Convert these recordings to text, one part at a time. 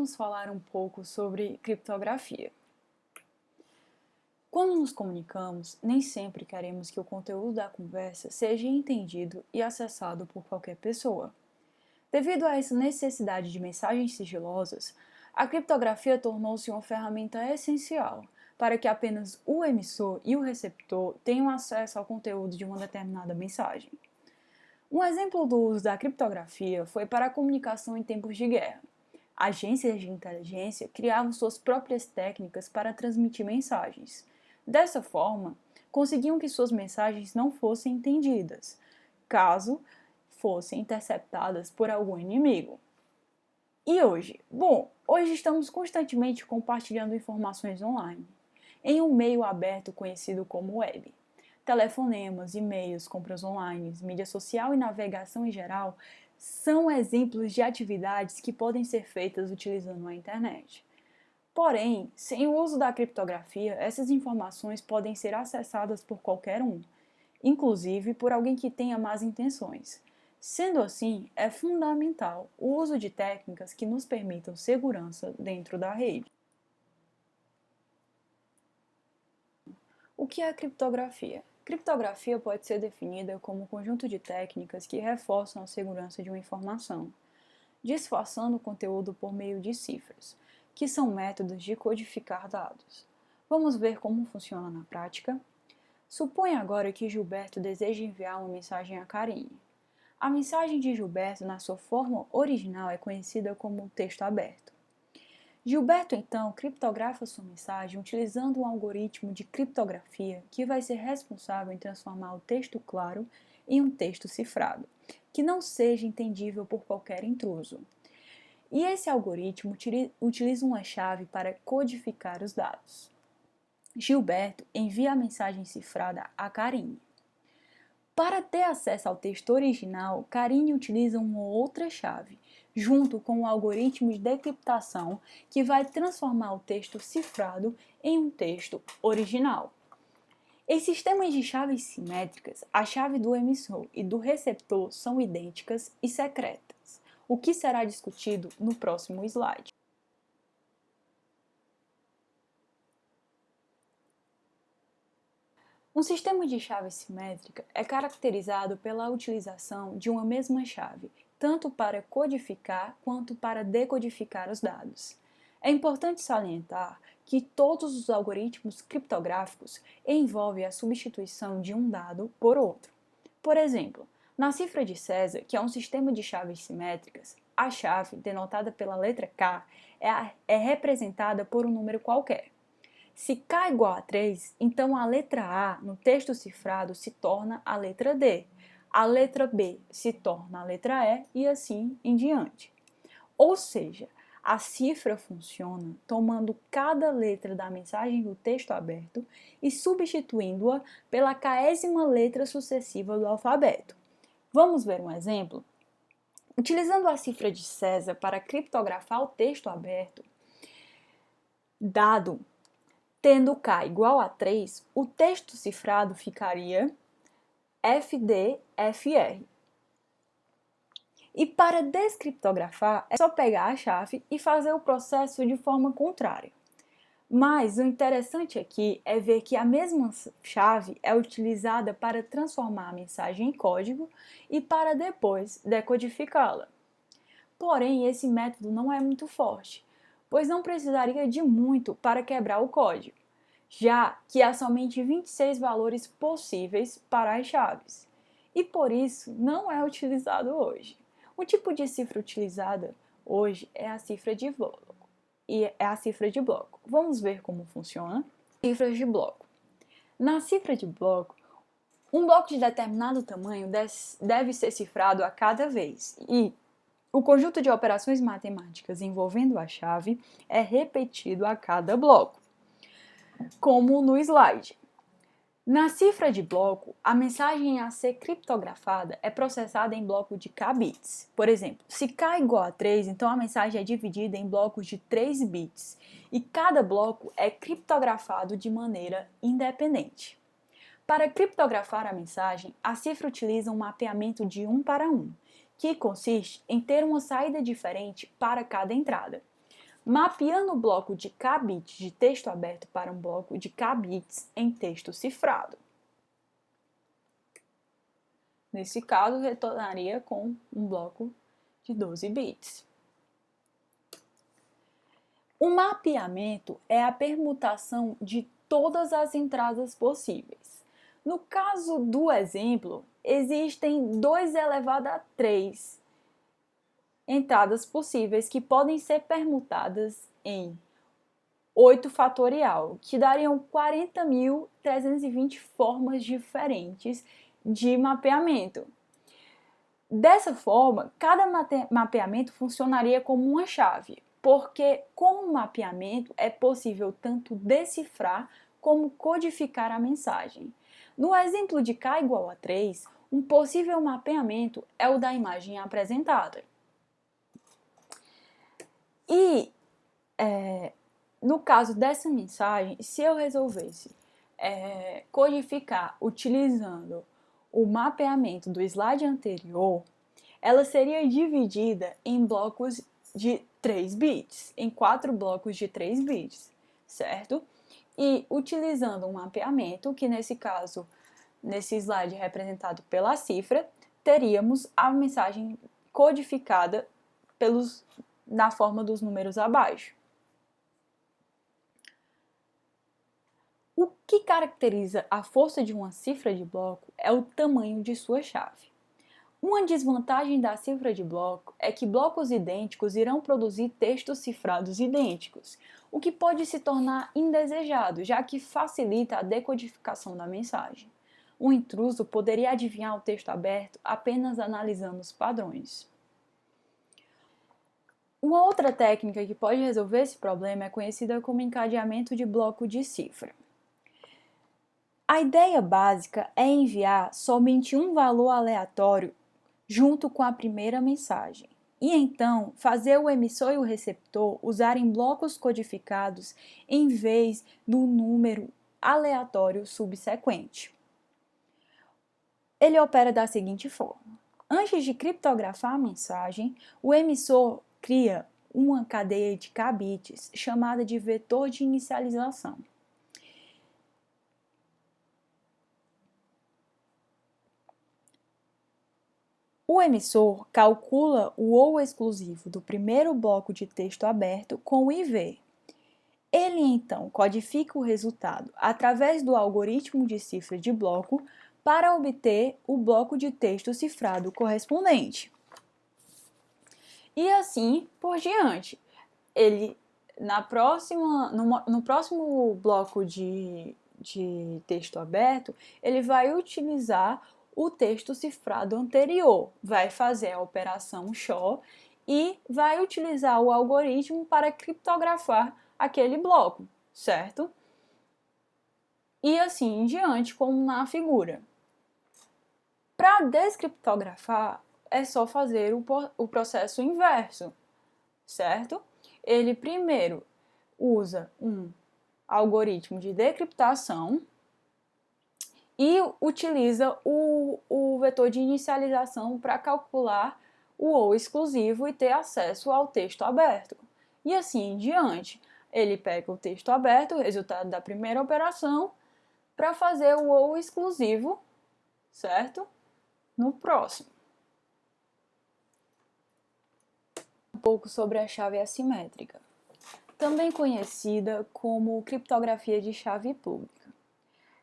vamos falar um pouco sobre criptografia. Quando nos comunicamos, nem sempre queremos que o conteúdo da conversa seja entendido e acessado por qualquer pessoa. Devido a essa necessidade de mensagens sigilosas, a criptografia tornou-se uma ferramenta essencial para que apenas o emissor e o receptor tenham acesso ao conteúdo de uma determinada mensagem. Um exemplo do uso da criptografia foi para a comunicação em tempos de guerra. Agências de inteligência criavam suas próprias técnicas para transmitir mensagens. Dessa forma, conseguiam que suas mensagens não fossem entendidas, caso fossem interceptadas por algum inimigo. E hoje? Hoje estamos constantemente compartilhando informações online, em um meio aberto conhecido como web. Telefonemas, e-mails, compras online, mídia social e navegação em geral são exemplos de atividades que podem ser feitas utilizando a internet. Porém, sem o uso da criptografia, essas informações podem ser acessadas por qualquer um, inclusive por alguém que tenha más intenções. Sendo assim, é fundamental o uso de técnicas que nos permitam segurança dentro da rede. O que é a criptografia? Criptografia pode ser definida como um conjunto de técnicas que reforçam a segurança de uma informação, disfarçando o conteúdo por meio de cifras, que são métodos de codificar dados. Vamos ver como funciona na prática? Suponha agora que Gilberto deseja enviar uma mensagem a Karine. A mensagem de Gilberto, na sua forma original, é conhecida como um texto aberto. Gilberto, então, criptografa sua mensagem utilizando um algoritmo de criptografia que vai ser responsável em transformar o texto claro em um texto cifrado, que não seja entendível por qualquer intruso. E esse algoritmo utiliza uma chave para codificar os dados. Gilberto envia a mensagem cifrada a Karine. Para ter acesso ao texto original, Karine utiliza uma outra chave, junto com o algoritmo de decriptação que vai transformar o texto cifrado em um texto original. Em sistemas de chaves simétricas, a chave do emissor e do receptor são idênticas e secretas, o que será discutido no próximo slide. Um sistema de chave simétrica é caracterizado pela utilização de uma mesma chave, tanto para codificar quanto para decodificar os dados. É importante salientar que todos os algoritmos criptográficos envolvem a substituição de um dado por outro. Por exemplo, na cifra de César, que é um sistema de chaves simétricas, a chave, denotada pela letra K, é representada por um número qualquer. Se K igual a 3, então a letra A no texto cifrado se torna a letra D, a letra B se torna a letra E e assim em diante. Ou seja, a cifra funciona tomando cada letra da mensagem do texto aberto e substituindo-a pela késima letra sucessiva do alfabeto. Vamos ver um exemplo? Utilizando a cifra de César para criptografar o texto aberto, dado tendo K igual a 3, o texto cifrado ficaria FDFR. E para descriptografar, é só pegar a chave e fazer o processo de forma contrária. Mas o interessante aqui é ver que a mesma chave é utilizada para transformar a mensagem em código e para depois decodificá-la. Porém, esse método não é muito forte, pois não precisaria de muito para quebrar o código, já que há somente 26 valores possíveis para as chaves, e por isso não é utilizado hoje. O tipo de cifra utilizada hoje é a cifra de bloco. Vamos ver como funciona. Cifras de bloco. Na cifra de bloco, um bloco de determinado tamanho deve ser cifrado a cada vez, e o conjunto de operações matemáticas envolvendo a chave é repetido a cada bloco, como no slide. Na cifra de bloco, a mensagem a ser criptografada é processada em bloco de K bits. Por exemplo, se K igual a 3, então a mensagem é dividida em blocos de 3 bits, e cada bloco é criptografado de maneira independente. Para criptografar a mensagem, a cifra utiliza um mapeamento de 1 para 1, que consiste em ter uma saída diferente para cada entrada. mapeando o bloco de K bits de texto aberto para um bloco de K bits em texto cifrado. Nesse caso, retornaria com um bloco de 12 bits. O mapeamento é a permutação de todas as entradas possíveis. No caso do exemplo, existem 2 elevado a 3 entradas possíveis que podem ser permutadas em 8 fatorial, que dariam 40.320 formas diferentes de mapeamento. Dessa forma, cada mapeamento funcionaria como uma chave, porque com o mapeamento é possível tanto decifrar como codificar a mensagem. No exemplo de K igual a 3, um possível mapeamento é o da imagem apresentada. E, no caso dessa mensagem, se eu resolvesse codificar utilizando o mapeamento do slide anterior, ela seria dividida em blocos de 3 bits, em 4 blocos de 3 bits, certo? E utilizando um mapeamento, que nesse caso, nesse slide representado pela cifra, teríamos a mensagem codificada na forma dos números abaixo. O que caracteriza a força de uma cifra de bloco é o tamanho de sua chave. Uma desvantagem da cifra de bloco é que blocos idênticos irão produzir textos cifrados idênticos, o que pode se tornar indesejado, já que facilita a decodificação da mensagem. O intruso poderia adivinhar o texto aberto apenas analisando os padrões. Uma outra técnica que pode resolver esse problema é conhecida como encadeamento de bloco de cifra. A ideia básica é enviar somente um valor aleatório junto com a primeira mensagem, e então fazer o emissor e o receptor usarem blocos codificados em vez do número aleatório subsequente. Ele opera da seguinte forma: antes de criptografar a mensagem, o emissor cria uma cadeia de K bits chamada de vetor de inicialização. O emissor calcula o ou exclusivo do primeiro bloco de texto aberto com o IV. Ele então codifica o resultado através do algoritmo de cifra de bloco para obter o bloco de texto cifrado correspondente. E assim por diante. Ele, no próximo bloco de texto aberto, ele vai utilizar o texto cifrado anterior, vai fazer a operação SHO e vai utilizar o algoritmo para criptografar aquele bloco, certo? E assim em diante, como na figura. Para descriptografar, é só fazer o processo inverso, certo? Ele primeiro usa um algoritmo de decriptação e utiliza o vetor de inicialização para calcular o ou exclusivo e ter acesso ao texto aberto. E assim em diante. Ele pega o texto aberto, o resultado da primeira operação, para fazer o ou exclusivo, certo? No próximo. Um pouco sobre a chave assimétrica, também conhecida como criptografia de chave pública.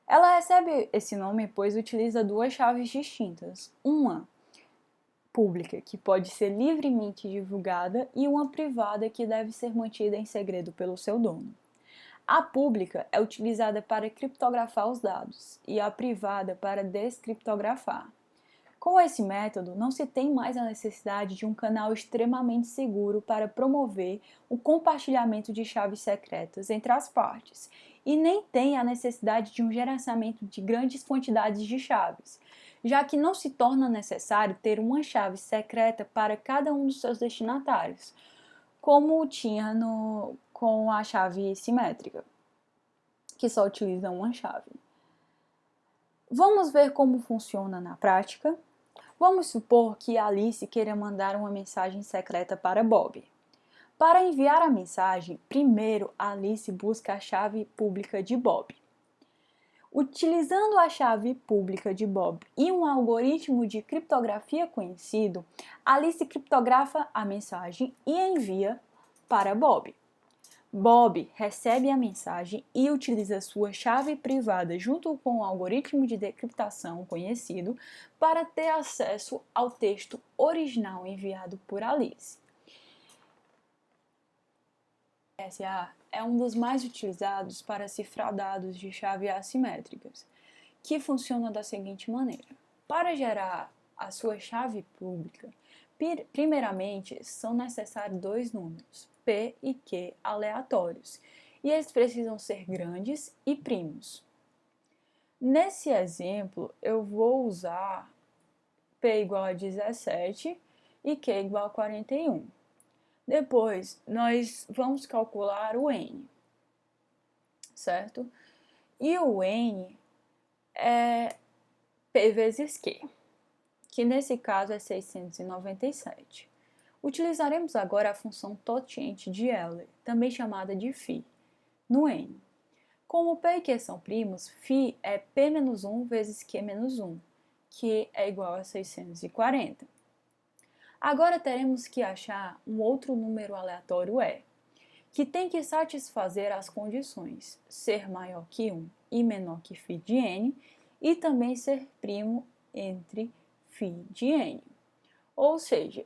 Ela recebe esse nome pois utiliza 2 chaves distintas, uma pública, que pode ser livremente divulgada, e uma privada, que deve ser mantida em segredo pelo seu dono. A pública é utilizada para criptografar os dados e a privada para descriptografar. Com esse método, não se tem mais a necessidade de um canal extremamente seguro para promover o compartilhamento de chaves secretas entre as partes, e nem tem a necessidade de um gerenciamento de grandes quantidades de chaves, já que não se torna necessário ter uma chave secreta para cada um dos seus destinatários, como tinha com a chave simétrica, que só utiliza uma chave. Vamos ver como funciona na prática. Vamos supor que Alice queira mandar uma mensagem secreta para Bob. Para enviar a mensagem, primeiro Alice busca a chave pública de Bob. Utilizando a chave pública de Bob e um algoritmo de criptografia conhecido, Alice criptografa a mensagem e envia para Bob. Bob recebe a mensagem e utiliza sua chave privada junto com o algoritmo de decriptação conhecido para ter acesso ao texto original enviado por Alice. SA é um dos mais utilizados para cifrar dados de chave assimétricas, que funciona da seguinte maneira. Para gerar a sua chave pública, primeiramente são necessários dois números, P e Q aleatórios, e eles precisam ser grandes e primos. Nesse exemplo, eu vou usar P igual a 17 e Q igual a 41. Depois, nós vamos calcular o N, certo? E o N é P vezes Q, que nesse caso é 697. Utilizaremos agora a função totient de Euler, também chamada de φ, no N. Como P e Q são primos, φ é P menos 1 vezes Q menos 1, que é igual a 640. Agora teremos que achar um outro número aleatório E, que tem que satisfazer as condições ser maior que 1 e menor que φ de n, e também ser primo entre φ de n. Ou seja,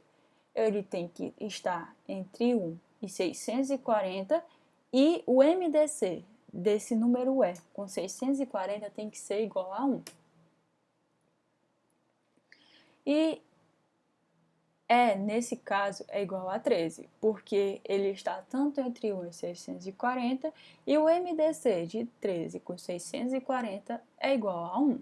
ele tem que estar entre 1 e 640 e o MDC desse número E com 640 tem que ser igual a 1. E nesse caso, é igual a 13, porque ele está tanto entre 1 e 640 e o MDC de 13 com 640 é igual a 1.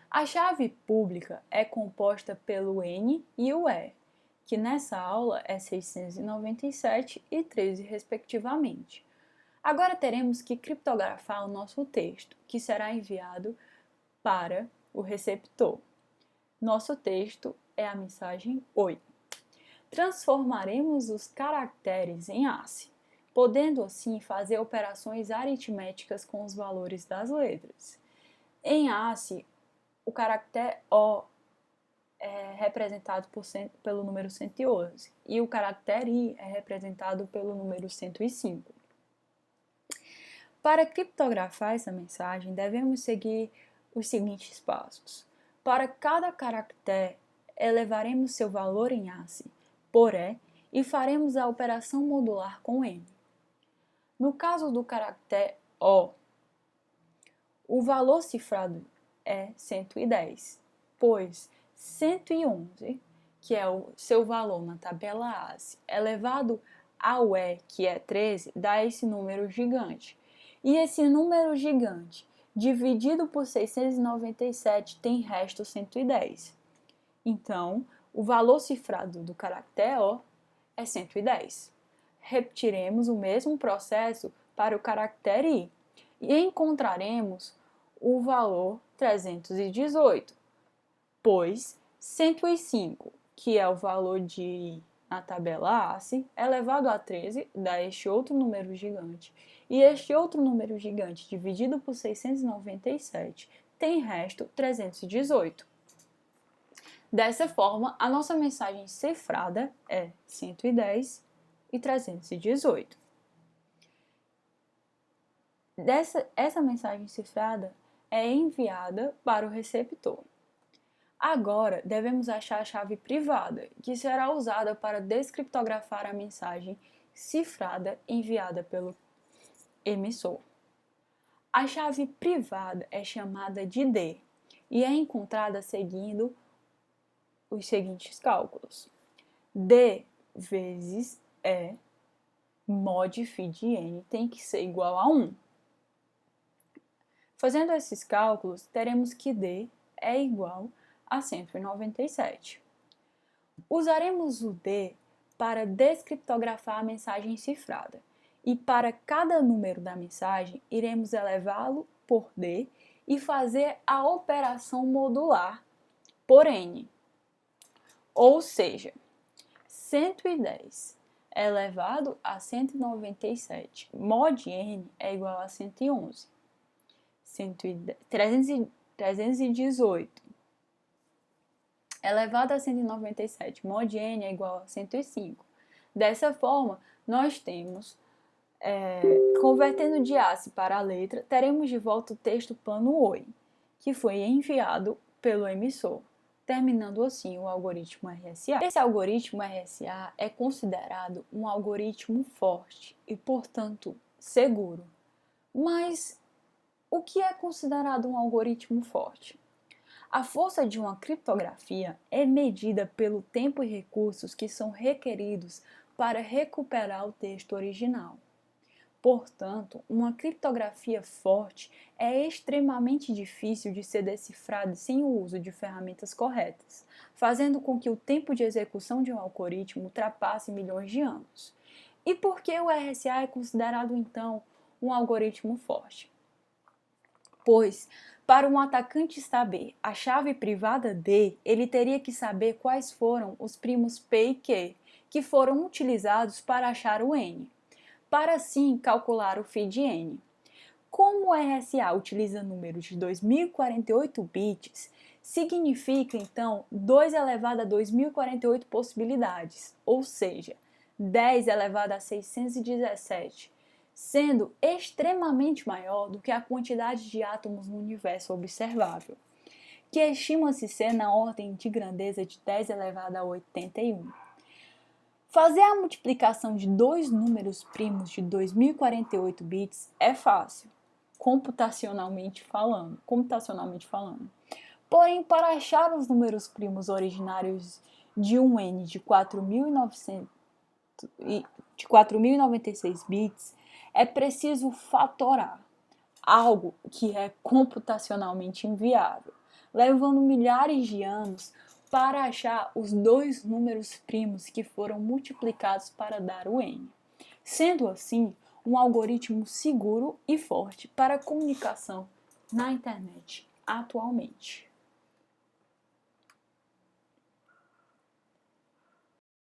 A chave pública é composta pelo N e o E, que nessa aula é 697 e 13 respectivamente. Agora teremos que criptografar o nosso texto, que será enviado para o receptor. Nosso texto é a mensagem Oi. Transformaremos os caracteres em ASCII, podendo assim fazer operações aritméticas com os valores das letras. Em ASCII, o caractere O é representado pelo número 111 e o caractere I é representado pelo número 105. Para criptografar essa mensagem, devemos seguir os seguintes passos. Para cada caractere, elevaremos seu valor em ASCII por E e faremos a operação modular com N. No caso do caractere O, o valor cifrado é 110, pois 111, que é o seu valor na tabela ASCII, elevado ao E, que é 13, dá esse número gigante. E esse número gigante dividido por 697 tem resto 110. Então, o valor cifrado do caractere O é 110. Repetiremos o mesmo processo para o caractere I e encontraremos o valor 318, pois 105, que é o valor de I na tabela ASCII, elevado a 13 dá este outro número gigante. E este outro número gigante dividido por 697 tem resto 318. Dessa forma, a nossa mensagem cifrada é 110 e 318. Essa mensagem cifrada é enviada para o receptor. Agora, devemos achar a chave privada, que será usada para descriptografar a mensagem cifrada enviada pelo emissor. A chave privada é chamada de D e é encontrada seguindo os seguintes cálculos. D vezes E mod φ de n tem que ser igual a 1. Fazendo esses cálculos, teremos que D é igual a 197. Usaremos o D para descriptografar a mensagem cifrada. E para cada número da mensagem, iremos elevá-lo por D e fazer a operação modular por N. Ou seja, 110 elevado a 197 mod n é igual a 111. 318 elevado a 197 mod n é igual a 105. Dessa forma, nós temos, convertendo de ACE para a letra, teremos de volta o texto plano OI, que foi enviado pelo emissor, terminando assim o algoritmo RSA. Esse algoritmo RSA é considerado um algoritmo forte e, portanto, seguro. Mas o que é considerado um algoritmo forte? A força de uma criptografia é medida pelo tempo e recursos que são requeridos para recuperar o texto original. Portanto, uma criptografia forte é extremamente difícil de ser decifrada sem o uso de ferramentas corretas, fazendo com que o tempo de execução de um algoritmo ultrapasse milhões de anos. E por que o RSA é considerado, então, um algoritmo forte? Pois, para um atacante saber a chave privada D, ele teria que saber quais foram os primos P e Q, que foram utilizados para achar o N, para assim calcular o feed N. Como o RSA utiliza números de 2048 bits, significa então 2 elevado a 2048 possibilidades, ou seja, 10 elevado a 617, sendo extremamente maior do que a quantidade de átomos no universo observável, que estima-se ser na ordem de grandeza de 10 elevado a 81. Fazer a multiplicação de dois números primos de 2048 bits é fácil, computacionalmente falando. Porém, para achar os números primos originários de um N de 4.096 bits, é preciso fatorar, algo que é computacionalmente inviável, levando milhares de anos para achar os dois números primos que foram multiplicados para dar o N. Sendo assim, um algoritmo seguro e forte para a comunicação na internet atualmente.